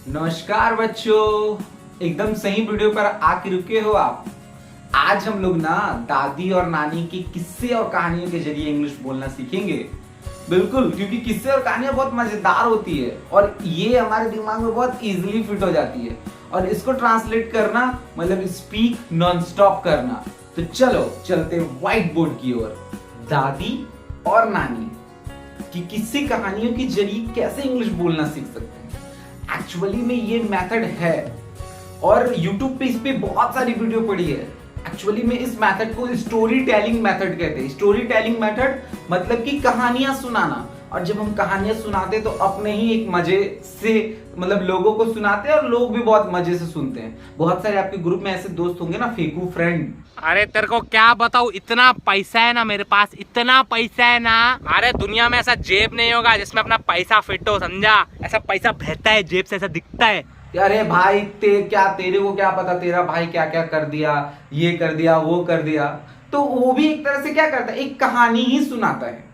नमस्कार बच्चों, एकदम सही वीडियो पर आके रुके हो आप। आज हम लोग ना दादी और नानी के किस्से और कहानियों के जरिए इंग्लिश बोलना सीखेंगे। बिल्कुल, क्योंकि किस्से और कहानियां बहुत मजेदार होती है और ये हमारे दिमाग में बहुत इजीली फिट हो जाती है। और इसको ट्रांसलेट करना मतलब स्पीक नॉन स्टॉप करना। तो चलो चलते व्हाइट बोर्ड की ओर। दादी और नानी की किस्से कहानियों के जरिए कैसे इंग्लिश बोलना सीख सकते हैं। एक्चुअली में ये मेथड है और YouTube पे इस पे बहुत सारी वीडियो पड़ी है। एक्चुअली में इस मेथड को स्टोरी टेलिंग मेथड कहते हैं। स्टोरी टेलिंग मेथड मतलब कि कहानियां सुनाना। और जब हम कहानियां सुनाते तो अपने ही एक मजे से मतलब लोगों को सुनाते हैं और लोग भी बहुत मजे से सुनते हैं। बहुत सारे आपके ग्रुप में ऐसे दोस्त होंगे ना, फेकू फ्रेंड। अरे तेरे को क्या बताऊं, इतना पैसा है ना मेरे पास, इतना पैसा है ना। अरे दुनिया में ऐसा जेब नहीं होगा जिसमें अपना पैसा फिट हो, समझा। ऐसा पैसा बहता है जेब से, ऐसा दिखता है। अरे भाई तेरे को क्या पता तेरा भाई क्या क्या कर दिया, ये कर दिया वो कर दिया। तो वो भी एक तरह से क्या करता है, एक कहानी ही सुनाता है।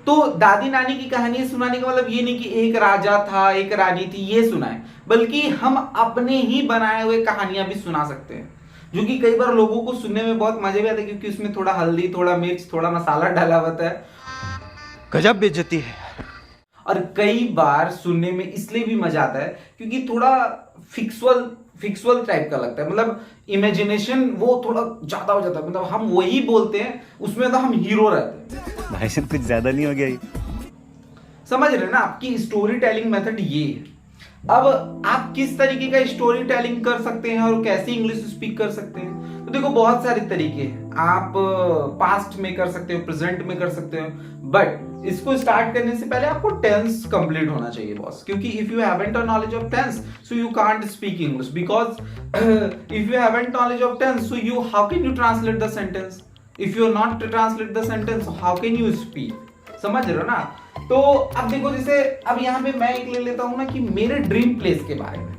तो दादी नानी की कहानी सुनाने का मतलब ये नहीं कि एक राजा था एक रानी थी ये सुनाए, बल्कि हम अपने ही बनाए हुए कहानियां भी सुना सकते हैं, जो कि कई बार लोगों को सुनने में बहुत मजे भी आते हैं, क्योंकि उसमें थोड़ा हल्दी, थोड़ा मिर्च, थोड़ा मसाला डाला होता है। गजब बेइज्जती है। और कई बार सुनने में इसलिए भी मजा आता है क्योंकि थोड़ा फिक्सुअल टाइप का लगता है। मतलब इमेजिनेशन वो थोड़ा ज्यादा हो जाता है। मतलब हम वही बोलते हैं, उसमें तो हम हीरो रहते हैं। भाई साहब कुछ ज्यादा नहीं हो गया ये? समझ रहे ना, आपकी स्टोरी टेलिंग मेथड ये है। अब आप किस तरीके का स्टोरी टेलिंग कर सकते हैं और कैसे इंग्लिश स्पीक कर सकते हैं, तो देखो बहुत सारे तरीके हैं। आप पास्ट में कर सकते हो, प्रेजेंट में कर सकते हो, बट इसको स्टार्ट करने से पहले आपको टेंस कंप्लीट होना चाहिए बॉस। क्योंकि if you haven't a knowledge of tense so you can't speak English, because if you haven't knowledge of tense so you how can you translate the sentence. If you are not to translate the sentence how can you speak. समझ रहे हो ना। तो अब देखो, जैसे अब यहाँ पे मैं एक ले लेता हूँ ना कि मेरे ड्रीम प्लेस के बारे में।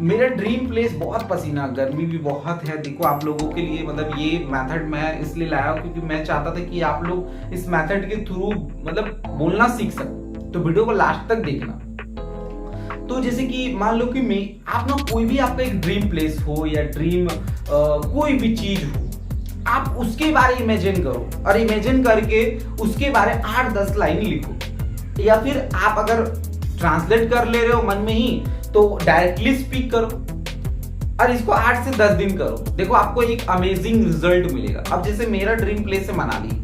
मेरा ड्रीम प्लेस बहुत पसीना, गर्मी भी बहुत है। देखो आप लोगों के लिए मतलब ये मेथड मैं इसलिए लाया हूँ क्योंकि मैं चाहता था कि आप लोग इस मेथड के थ्रू मतलब बोलना सीख सको। तो वीडियो को लास्ट तक देखना। तो जैसे कि मान लो कि मैं आप ना कोई भी आपका एक ड्रीम प्लेस हो या ड्रीम कोई भी चीज हो, आप उसके बारे इमेजिन करो और इमेजिन करके उसके बारे 8-10 लाइन लिखो। या फिर आप अगर ट्रांसलेट कर ले रहे हो मन में ही तो डायरेक्टली स्पीक करो और इसको 8 से 10 दिन करो। देखो आपको एक अमेजिंग रिजल्ट मिलेगा। अब जैसे मेरा ड्रीम प्लेस है मनाली,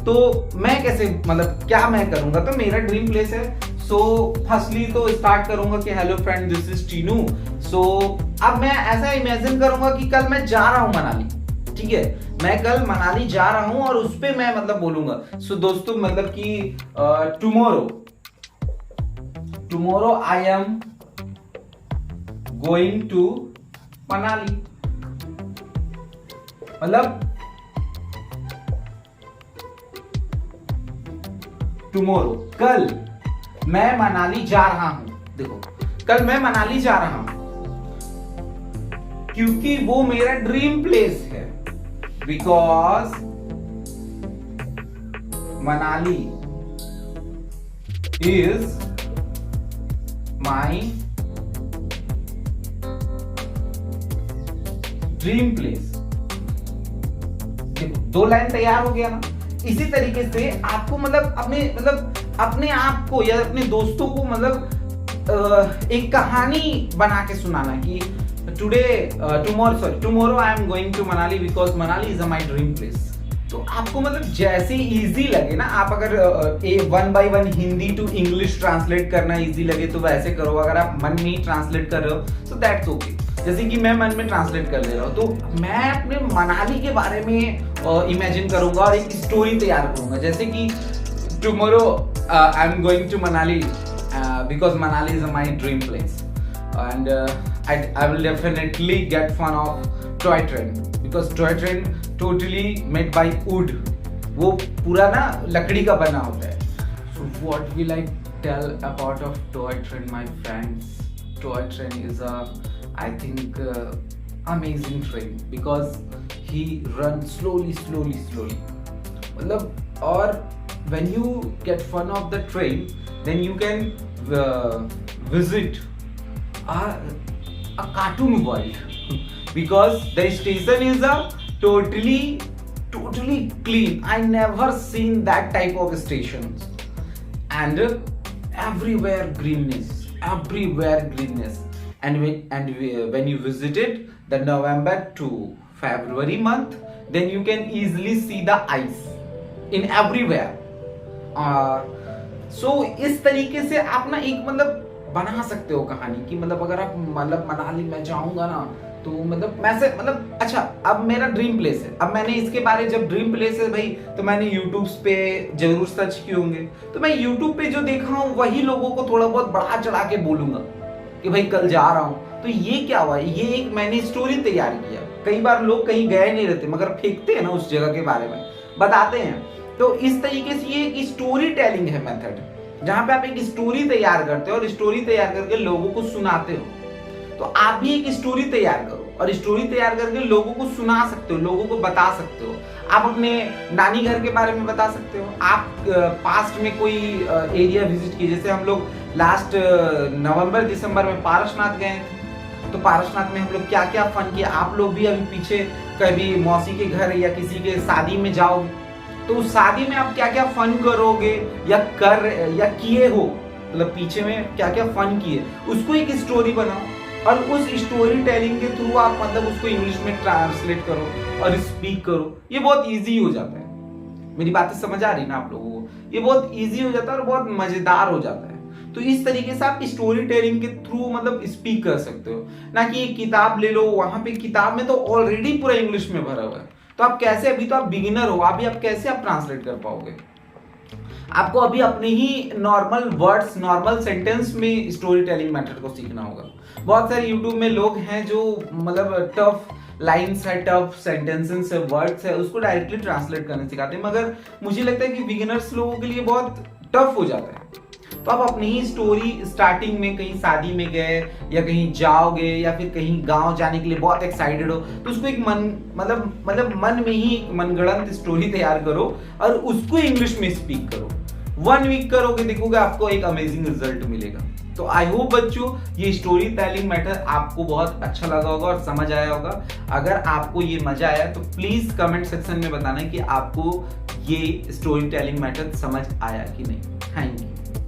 तो मैं कैसे मतलब क्या मैं करूंगा, तो मेरा ड्रीम प्लेस है। सो फर्स्टली तो स्टार्ट करूंगा कि hello friend this is Tinu. So अब मैं ऐसा इमेजिन करूंगा कि कल मैं जा रहा हूं मनाली, ठीक है, मैं कल मनाली जा रहा हूं और उस पे मैं मतलब बोलूंगा। सो दोस्तों मतलब कि tomorrow I am going to Manali. मतलब टुमारो कल मैं मनाली जा रहा हूं। देखो कल मैं मनाली जा रहा हूं क्योंकि वो मेरा ड्रीम प्लेस है। Because Manali is my dream place. देखो 2 लाइन तैयार हो गया ना। इसी तरीके से आपको मतलब अपने आप को या अपने दोस्तों को मतलब एक कहानी बना के सुनाना कि tomorrow I am going to Manali because Manali is my dream place. तो आपको मतलब जैसे इजी लगे ना, आप अगर 1 by 1 Hindi to English translate करना इजी लगे तो वैसे करो। अगर आप मन में ही ट्रांसलेट कर रहे हो तो दैट्स ओके। जैसे कि मैं मन में ट्रांसलेट कर ले रहा हूँ, तो मैं अपने मनाली के बारे में इमेजिन करूंगा और एक स्टोरी तैयार करूंगा। जैसे कि tomorrow I am going to Manali because Manali is my dream place and I will definitely get fun of toy train because toy train totally made by wood. वो पूरा ना लकड़ी का बना होता है। So what will I tell about of toy train, my friends? Toy train is I think amazing train because he runs slowly. मतलब और when you get fun of the train, then you can visit a cartoon world because the station is a totally clean. I never seen that type of stations, and everywhere greenness. And when you visited the November to February month, then you can easily see the ice in everywhere. So इस तरीके से आप ना एक मतलब बना सकते हो कहानी की, मतलब अगर आप मतलब मनाली में जाऊंगा ना तो मतलब मैं से मतलब अच्छा अब मेरा ड्रीम प्लेस है। अब मैंने इसके बारे जब ड्रीम प्लेस है भाई तो मैंने यूट्यूब पे जरूर सर्च किए होंगे, तो मैं यूट्यूब पे जो देखा हूँ वही लोगों को थोड़ा बहुत बढ़ा चढ़ा के बोलूंगा कि भाई कल जा रहा हूँ। तो ये क्या हुआ, ये एक मैंने स्टोरी तैयार किया। कई बार लोग कहीं गए नहीं रहते मगर फेंकते हैं ना उस जगह के बारे में बताते हैं। तो इस तरीके से ये एक स्टोरी टेलिंग है मेथड, जहां पे आप एक स्टोरी तैयार करते हो और स्टोरी तैयार करके लोगों को सुनाते हो। तो आप भी एक स्टोरी तैयार करो और स्टोरी तैयार करके लोगों को सुना सकते हो, लोगों को बता सकते हो। आप अपने नानी घर के बारे में बता सकते हो। आप पास्ट में कोई एरिया विजिट किए, जैसे हम लोग लास्ट नवंबर दिसंबर में पारसनाथ गए थे, तो पारसनाथ में हम लोग क्या क्या फन किया। आप लोग भी अभी पीछे कभी मौसी के घर या किसी के शादी में जाओगे तो उस शादी में आप क्या क्या फन करोगे या किए हो, मतलब पीछे में क्या क्या फन किए, उसको एक स्टोरी बनाओ और उस स्टोरी टेलिंग के थ्रू आप मतलब उसको इंग्लिश में ट्रांसलेट करो और स्पीक करो। ये बहुत इजी हो जाता है। मेरी बातें समझ आ रही ना आप लोगों को? ये बहुत इजी हो जाता है और बहुत मजेदार हो जाता है। तो इस तरीके से आप स्टोरी टेलिंग के थ्रू मतलब स्पीक कर सकते हो, ना कि एक किताब ले लो, वहां पे किताब में तो ऑलरेडी पूरा इंग्लिश में भरा हुआ है। तो आप कैसे, अभी तो आप बिगिनर हो, अभी आप कैसे आप ट्रांसलेट कर पाओगे? आपको अभी अपने ही नॉर्मल वर्ड्स, नॉर्मल सेंटेंस में स्टोरी टेलिंग मेथड को सीखना होगा। बहुत सारे यूट्यूब में लोग हैं जो मतलब टफ लाइन्स है, टफ सेंटेंसेस है, वर्ड्स है, उसको डायरेक्टली ट्रांसलेट करने सिखाते हैं। मगर मुझे लगता है कि बिगिनर्स लोगों के लिए बहुत टफ हो जाता है। तो आप अपनी ही स्टोरी स्टार्टिंग में कहीं शादी में गए या कहीं जाओगे या फिर कहीं गांव जाने के लिए बहुत एक्साइटेड हो, तो उसको एक मतलब मन में ही मनगढ़ंत स्टोरी तैयार करो और उसको इंग्लिश में स्पीक करो। 1 वीक करोगे, देखोगे आपको एक अमेजिंग रिजल्ट मिलेगा। तो आई होप बच्चों ये स्टोरी टेलिंग मेथड आपको बहुत अच्छा लगा होगा और समझ आया होगा। अगर आपको ये मजा आया तो प्लीज कमेंट सेक्शन में बताना कि आपको ये स्टोरी टेलिंग मेथड समझ आया कि नहीं। Thank you.